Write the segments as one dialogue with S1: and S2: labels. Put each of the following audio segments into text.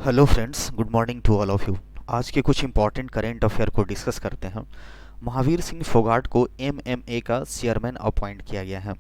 S1: Hello friends, good morning to all of you. आज के कुछ इंपॉर्टेंट करेंट अफेयर को डिस्कस करते हैं। महावीर सिंह फोगाट को एमएमए का चेयरमैन अपॉइंट किया गया है।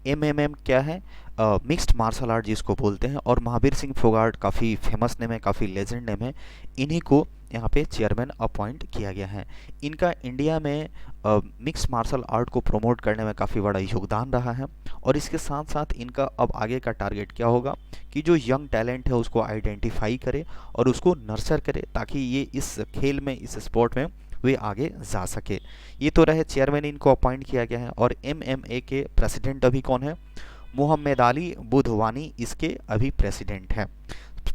S1: एमएमएम क्या है? मिक्स्ड मार्शल आर्ट जिसको बोलते हैं। और महावीर सिंह फोगाट काफ़ी फेमस नेम है, काफ़ी लेजेंड नेम है। इन्हीं को यहाँ पे चेयरमैन अपॉइंट किया गया है। इनका इंडिया में मिक्स मार्शल आर्ट को प्रमोट करने में काफ़ी बड़ा योगदान रहा है। और इसके साथ साथ इनका अब आगे का टारगेट क्या होगा कि जो यंग टैलेंट है उसको आइडेंटिफाई करे और उसको नर्चर करे, ताकि ये इस खेल में, इस स्पोर्ट में वे आगे जा सके। ये तो रहे चेयरमैन, इनको अपॉइंट किया गया है। और एमएमए के प्रेसिडेंट अभी कौन है? मोहम्मद अली बुधवानी इसके अभी प्रेसिडेंट हैं।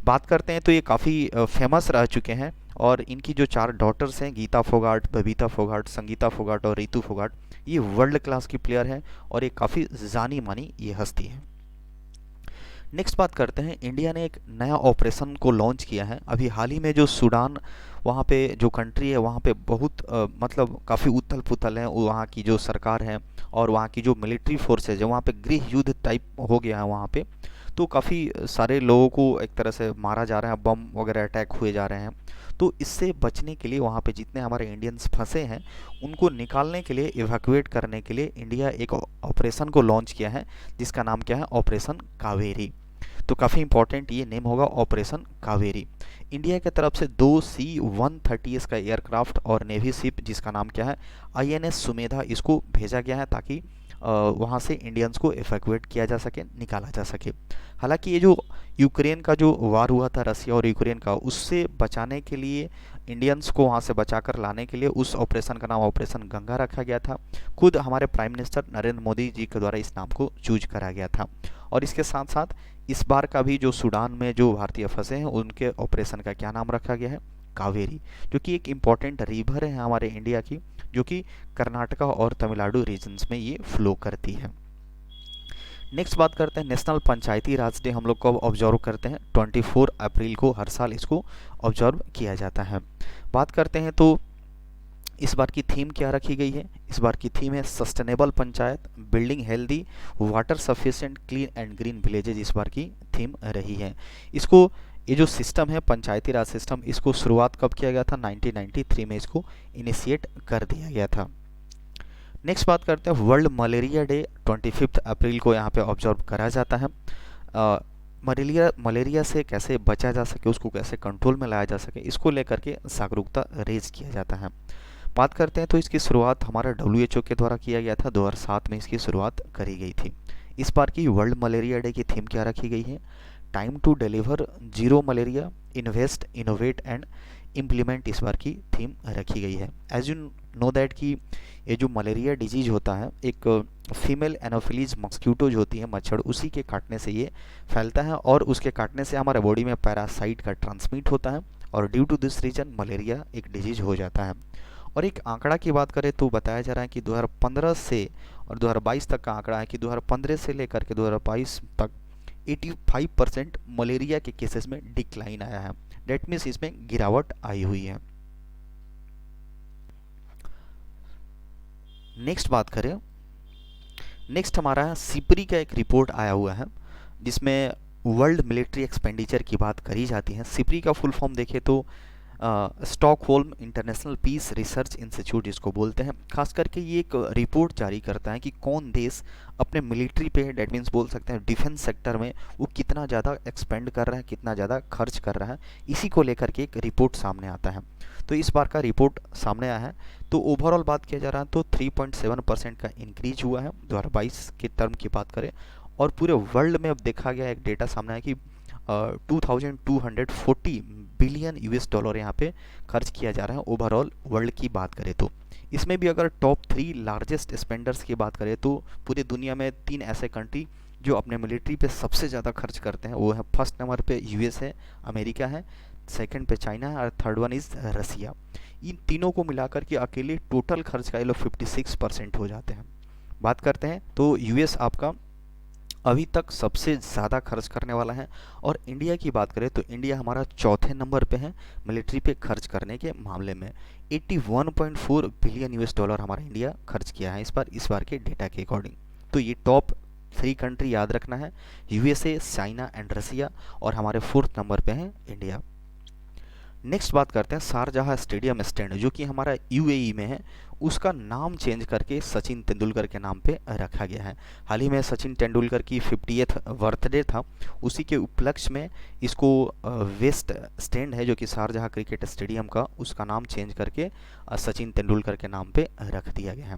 S1: बात करते हैं तो ये काफ़ी फेमस रह चुके हैं। और इनकी जो 4 डॉटर्स हैं, गीता फोगाट, बबीता फोगाट, संगीता फोगाट और रितु फोगाट, ये वर्ल्ड क्लास की प्लेयर हैं और ये काफ़ी जानी मानी ये हस्ती है। नेक्स्ट बात करते हैं, इंडिया ने एक नया ऑपरेशन को लॉन्च किया है अभी हाल ही में। जो सूडान, वहाँ पे जो कंट्री है, वहाँ पे बहुत मतलब काफ़ी उथल पुथल है। वहाँ की जो सरकार है और वहाँ की जो मिलिट्री फोर्सेज है, वहाँ पे गृह युद्ध टाइप हो गया है वहाँ पे। तो काफ़ी सारे लोगों को एक तरह से मारा जा रहा है, बम वगैरह अटैक हुए जा रहे हैं। तो इससे बचने के लिए वहाँ पे जितने हमारे इंडियंस फंसे हैं उनको निकालने के लिए, इवैक्यूएट करने के लिए इंडिया एक ऑपरेशन को लॉन्च किया है, जिसका नाम क्या है? ऑपरेशन कावेरी। तो काफ़ी इंपॉर्टेंट ये नेम होगा, ऑपरेशन कावेरी। इंडिया की तरफ से 2C-130 का एयरक्राफ्ट और नेवी शिप, जिसका नाम क्या है? आईएनएस सुमेधा, इसको भेजा गया है ताकि वहाँ से इंडियंस को इवैक्यूएट किया जा सके, निकाला जा सके। हालांकि ये जो यूक्रेन का जो वार हुआ था, रसिया और यूक्रेन का, उससे बचाने के लिए, इंडियंस को वहाँ से बचाकर लाने के लिए उस ऑपरेशन का नाम ऑपरेशन गंगा रखा गया था। खुद हमारे प्राइम मिनिस्टर नरेंद्र मोदी जी के द्वारा इस नाम को चूज करा गया था। और इसके साथ साथ इस बार का भी जो सूडान में जो भारतीय फंसे हैं उनके ऑपरेशन का क्या नाम रखा गया है? कावेरी, जो कि एक इम्पॉर्टेंट रिवर है हमारे इंडिया की, जो कि कर्नाटका और तमिलनाडु रीजन्स में ये फ्लो करती है। नेक्स्ट बात करते हैं, नेशनल पंचायती राज डे हम लोग कब ऑब्जर्व करते हैं? 24 अप्रैल को हर साल इसको ऑब्जर्व किया जाता है। बात करते हैं तो इस बार की थीम क्या रखी गई है? इस बार की थीम है sustainable panchayat, building healthy, water sufficient, clean and green villages. इस बार की थीम रही है। इसको, ये जो सिस्टम है पंचायती राज सिस्टम, इसको शुरुआत कब किया गया था? 1993 में इसको इनिशिएट कर दिया गया था। नेक्स्ट बात करते हैं, वर्ल्ड मलेरिया डे 25 अप्रैल को यहाँ पे ऑब्जर्व करा जाता है। मलेरिया से कैसे बचा जा सके, उसको कैसे कंट्रोल में लाया जा सके, इसको लेकर के जागरूकता रेज किया जाता है। बात करते हैं तो इसकी शुरुआत हमारा WHO के द्वारा किया गया था, 2007 में इसकी शुरुआत करी गई थी। इस बार की वर्ल्ड मलेरिया डे की थीम क्या रखी गई है? Time to deliver zero malaria, invest, innovate and implement. इस बार की थीम रखी गई है। एज यू नो दैट कि ये जो मलेरिया डिजीज होता है, एक फीमेल एनोफिलीज मस्क्यूटो जो होती है, मच्छर, उसी के काटने से ये फैलता है और उसके काटने से हमारे बॉडी में पैरासाइट का ट्रांसमिट होता है और due to this reason malaria एक डिजीज हो जाता है। और एक आंकड़ा की बात करें तो बताया जा रहा है कि 2015 से और 2022 तक का आंकड़ा है कि 2015 से लेकर के 2022 तक 85% मलेरिया के केसेस में डिक्लाइन आया है। डेट मीन्स इसमें गिरावट आई हुई है। नेक्स्ट बात करें, नेक्स्ट हमारा सिपरी का एक रिपोर्ट आया हुआ है जिसमें वर्ल्ड मिलिट्री एक्सपेंडिचर की बात करी जाती है। सिपरी का फुल फॉर्म देखें तो Stockholm International Peace Research Institute इसको बोलते हैं। खास करके ये एक रिपोर्ट जारी करता है कि कौन देश अपने मिलिट्री पे, डेट मीन्स बोल सकते हैं डिफेंस सेक्टर में, वो कितना ज़्यादा एक्सपेंड कर रहा है, कितना ज़्यादा खर्च कर रहा है। इसी को लेकर के एक रिपोर्ट सामने आता है। तो इस बार का रिपोर्ट सामने आया है। तो ओवरऑल बात किया जा रहा है तो 3.7% का इंक्रीज हुआ है 2022 के टर्म की बात करें। और पूरे वर्ल्ड में अब देखा गया, एक डेटा सामने आया कि 2240 बिलियन US डॉलर यहाँ पे खर्च किया जा रहा है ओवरऑल वर्ल्ड की बात करें तो। इसमें भी अगर टॉप 3 लार्जेस्ट स्पेंडर्स की बात करें तो पूरी दुनिया में 3 ऐसे कंट्री जो अपने मिलिट्री पे सबसे ज़्यादा खर्च करते हैं, वो है फर्स्ट नंबर पे US है, अमेरिका है, सेकंड पे चाइना है और थर्ड वन इज़ रसिया। इन तीनों को मिलाकर के अकेले टोटल खर्च का ये लोग 56% हो जाते हैं। बात करते हैं तो US आपका अभी तक सबसे ज़्यादा खर्च करने वाला है। और इंडिया की बात करें तो इंडिया हमारा चौथे नंबर पे है मिलिट्री पे खर्च करने के मामले में। 81.4 बिलियन US डॉलर हमारा इंडिया खर्च किया है इस बार के डेटा के अकॉर्डिंग। तो ये टॉप 3 कंट्री याद रखना है, USA, चाइना एंड रसिया, और हमारे 4th नंबर पे है इंडिया। नेक्स्ट बात करते हैं शारजाह स्टेडियम स्टैंड जो कि हमारा यूएई में है, उसका नाम चेंज करके सचिन तेंदुलकर के नाम पे रखा गया है। हाल ही में सचिन तेंदुलकर की 50th बर्थडे था, उसी के उपलक्ष्य में इसको वेस्ट स्टैंड है जो कि शारजाह क्रिकेट स्टेडियम का, उसका नाम चेंज करके सचिन तेंदुलकर के नाम पे रख दिया गया है।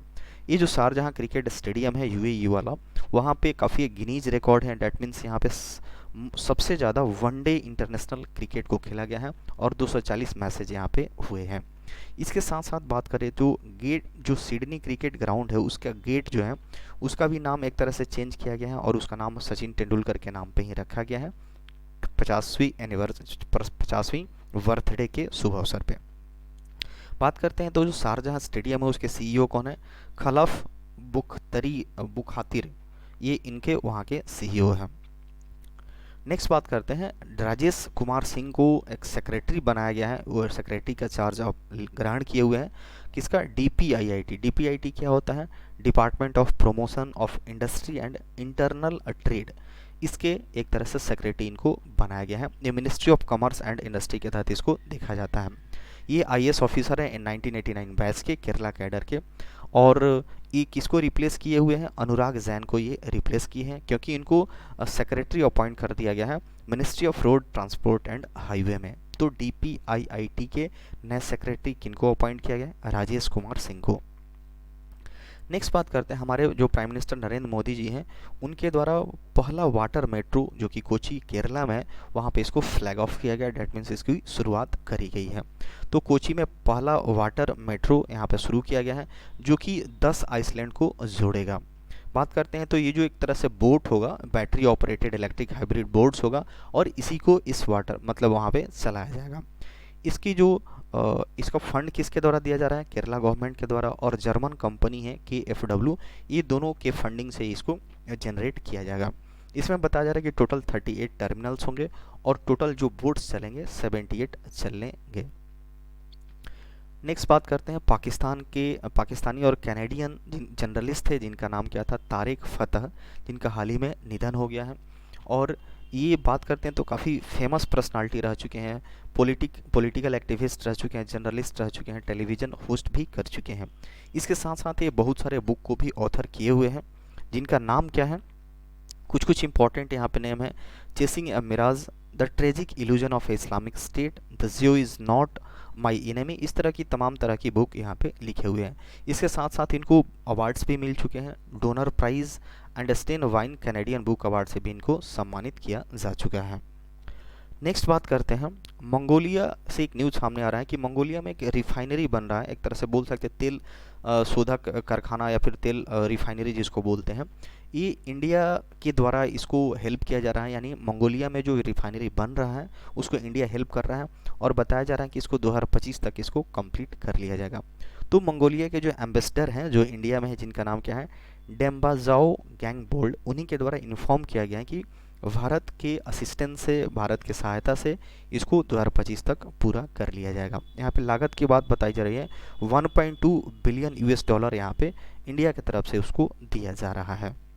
S1: ये जो शारजाह क्रिकेट स्टेडियम है यूएई वाला, वहाँ पे काफ़ी गिनीज रिकॉर्ड है, डेट मीन्स यहाँ पे सबसे ज़्यादा वनडे इंटरनेशनल क्रिकेट को खेला गया है और 240 मैचेज यहाँ पे हुए हैं। इसके साथ साथ बात करें तो गेट जो सिडनी क्रिकेट ग्राउंड है उसका गेट जो है उसका भी नाम एक तरह से चेंज किया गया है और उसका नाम सचिन तेंदुलकर के नाम पे ही रखा गया है 50वीं बर्थडे के शुभ अवसर पे। बात करते हैं तो जो शारजाह स्टेडियम है उसके सीईओ कौन है? खलफ बुखातिर, ये इनके वहाँ के सीईओ हैं। नेक्स्ट बात करते हैं, राजेश कुमार सिंह को एक सेक्रेटरी बनाया गया है, वो सेक्रेटरी का चार्ज अब ग्रहण किए हुए हैं। किसका? डीपीआईआईटी। डीपीआईटी क्या होता है? Department of promotion of industry and internal trade, इसके एक तरह से सेक्रेटरी इनको बनाया गया है। ये ministry of commerce and industry के तहत इसको देखा जाता है। ये आईएएस ऑफिसर है 1989 बैच के, केरला कैडर के, और ये किसको रिप्लेस किए हुए हैं? अनुराग जैन को ये रिप्लेस किए हैं, क्योंकि इनको सेक्रेटरी अपॉइंट कर दिया गया है ministry of road transport and highway में। तो डीपीआईआईटी के नए सेक्रेटरी किनको अपॉइंट किया गया? राजेश कुमार सिंह को। नेक्स्ट बात करते हैं, हमारे जो प्राइम मिनिस्टर नरेंद्र मोदी जी हैं उनके द्वारा पहला वाटर मेट्रो जो कि कोची केरला में है, वहाँ पे इसको फ्लैग ऑफ किया गया, डेट मीन्स इसकी शुरुआत करी गई है। तो कोची में पहला वाटर मेट्रो यहाँ पे शुरू किया गया है जो कि 10 आइसलैंड को जोड़ेगा। बात करते हैं तो ये जो एक तरह से बोट होगा, battery operated electric hybrid boats होगा और इसी को इस वाटर मतलब वहाँ पे चलाया जाएगा। इसकी जो इसका फंड किसके द्वारा दिया जा रहा है? केरला गवर्नमेंट के द्वारा, और जर्मन कंपनी है KfW, ये दोनों के फंडिंग से इसको जनरेट किया जाएगा। इसमें बताया जा रहा है कि टोटल 38 टर्मिनल्स होंगे और टोटल जो बोट्स चलेंगे 78 चलेंगे। नेक्स्ट बात करते हैं, पाकिस्तानी और कैनेडियन जर्नलिस्ट थे जिनका नाम क्या था? तारिक फतह, जिनका हाल ही में निधन हो गया है। और ये बात करते हैं तो काफ़ी फेमस पर्सनालिटी रह चुके हैं, पॉलिटिकल एक्टिविस्ट रह चुके हैं, जर्नलिस्ट रह चुके हैं, टेलीविज़न होस्ट भी कर चुके हैं। इसके साथ साथ ये बहुत सारे बुक को भी ऑथर किए हुए हैं, जिनका नाम क्या है? कुछ इंपॉर्टेंट यहाँ पे नेम है, chasing a mirage, the tragic illusion of Islamic State, the Jew is not my enemy, इस तरह की तमाम तरह की बुक यहाँ पे लिखे हुए हैं। इसके साथ साथ इनको अवार्ड्स भी मिल चुके हैं, डोनर प्राइज़ एंड स्टेन वाइन कैनेडियन बुक अवार्ड से भी इनको सम्मानित किया जा चुका है। नेक्स्ट बात करते हैं, मंगोलिया से एक न्यूज़ सामने आ रहा है कि मंगोलिया में एक रिफाइनरी बन रहा है, एक तरह से बोल सकते हैं तेल शोधक कारखाना या फिर तेल रिफाइनरी जिसको बोलते हैं। ये इंडिया के द्वारा इसको हेल्प किया जा रहा है, यानी मंगोलिया में जो रिफाइनरी बन रहा है उसको इंडिया हेल्प कर रहा है और बताया जा रहा है कि इसको 2025 तक इसको कंप्लीट कर लिया जाएगा। तो मंगोलिया के जो एम्बेसडर हैं जो इंडिया में है, जिनका नाम क्या है? डेम्बाजाओ गैंगबोल्ड, उन्हीं के द्वारा इन्फॉर्म किया गया है कि भारत के असिस्टेंस से, भारत की सहायता से इसको 2025 तक पूरा कर लिया जाएगा। यहाँ पे लागत की बात बताई जा रही है, 1.2 बिलियन US डॉलर यहाँ पे इंडिया की तरफ से उसको दिया जा रहा है।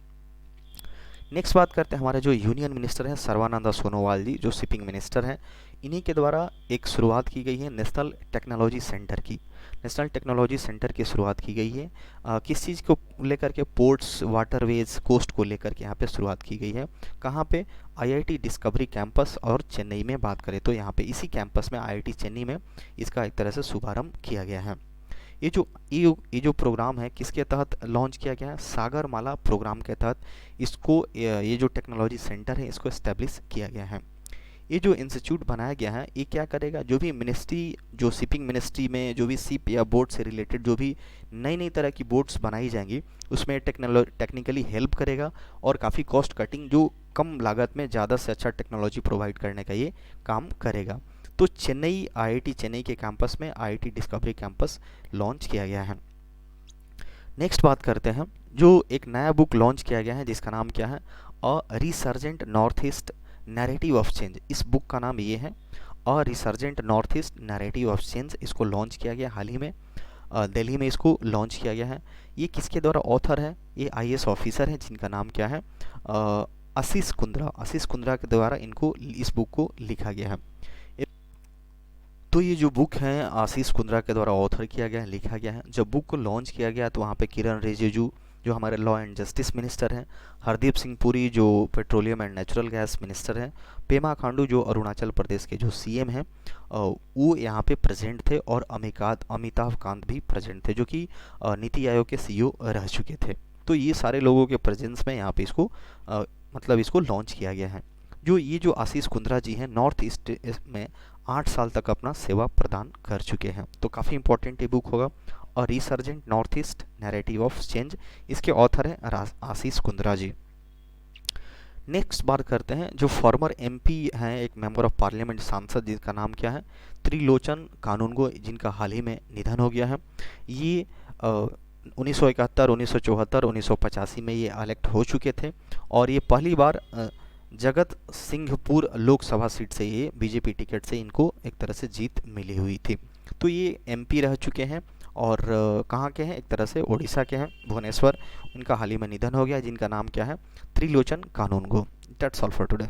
S1: नेक्स्ट बात करते हैं, हमारे जो यूनियन मिनिस्टर हैं सर्बानंद सोनोवाल जी, जो शिपिंग मिनिस्टर हैं, इन्हीं के द्वारा एक शुरुआत की गई है नेशनल टेक्नोलॉजी सेंटर की। नेशनल टेक्नोलॉजी सेंटर की शुरुआत की गई है किस चीज़ को लेकर के? पोर्ट्स, वाटरवेज, कोस्ट को लेकर के यहाँ पे शुरुआत की गई है। कहाँ पे? IIT डिस्कवरी कैंपस और चेन्नई में बात करें तो यहाँ पे इसी कैंपस में IIT चेन्नई में इसका एक तरह से शुभारंभ किया गया है। ये जो प्रोग्राम है किसके तहत लॉन्च किया गया है? सागरमाला प्रोग्राम के तहत इसको ये जो टेक्नोलॉजी सेंटर है इसको इस्टेब्लिश किया गया है। ये जो इंस्टीट्यूट बनाया गया है ये क्या करेगा? जो भी मिनिस्ट्री, जो शिपिंग मिनिस्ट्री में जो भी शिप या बोट से रिलेटेड जो भी नई तरह की बोट्स बनाई जाएंगी उसमें टेक्निकली हेल्प करेगा और काफ़ी कॉस्ट कटिंग, जो कम लागत में ज़्यादा से अच्छा टेक्नोलॉजी प्रोवाइड करने का ये काम करेगा। तो चेन्नई, IIT चेन्नई के कैंपस में IIT डिस्कवरी कैंपस लॉन्च किया गया है। नेक्स्ट बात करते हैं, जो एक नया बुक लॉन्च किया गया है जिसका नाम क्या है? A resurgent north east narrative of change. इस बुक का नाम ये है, a resurgent north east narrative of change. इसको लॉन्च किया गया हाल ही में, दिल्ली में इसको लॉन्च किया गया है। ये किसके द्वारा ऑथर है? ये IAS ऑफिसर है जिनका नाम क्या है? आशीष कुंद्रा के द्वारा इनको इस बुक को लिखा गया है। तो ये जो बुक है आशीष कुंद्रा के द्वारा ऑथर किया गया है, लिखा गया है। जब बुक को लॉन्च किया गया तो वहाँ पे किरण रिजिजू जो हमारे लॉ एंड जस्टिस मिनिस्टर हैं, हरदीप सिंह पुरी जो petroleum and natural gas minister हैं, पेमा खांडू जो अरुणाचल प्रदेश के जो सीएम हैं, वो यहाँ पे प्रेजेंट थे, और अमिताभ कांत भी प्रेजेंट थे जो कि नीति आयोग के सीईओ रह चुके थे। तो ये सारे लोगों के प्रेजेंस में यहाँ पे इसको मतलब इसको लॉन्च किया गया है। जो ये जो आशीष कुंद्रा जी हैं नॉर्थ ईस्ट में 8 साल तक अपना सेवा प्रदान कर चुके हैं। तो काफ़ी इंपॉर्टेंट ये बुक होगा। और resurgent north east narrative of change, इसके ऑथर हैं आशीष कुंद्रा जी। नेक्स्ट बात करते हैं जो फॉर्मर एमपी हैं, एक मेंबर ऑफ पार्लियामेंट सांसद जिनका नाम क्या है, त्रिलोचन कानूनगो, जिनका हाल ही में निधन हो गया है। ये 1971, 1974, 1985 में ये इलेक्ट हो चुके थे, और ये पहली बार जगत सिंहपुर लोकसभा सीट से ये बीजेपी टिकट से इनको एक तरह से जीत मिली हुई थी। तो ये एमपी रह चुके हैं, और कहाँ के हैं, एक तरह से उड़ीसा के हैं, भुवनेश्वर। उनका हाल ही में निधन हो गया, जिनका नाम क्या है, Trilochan Kanungo. That's all for today.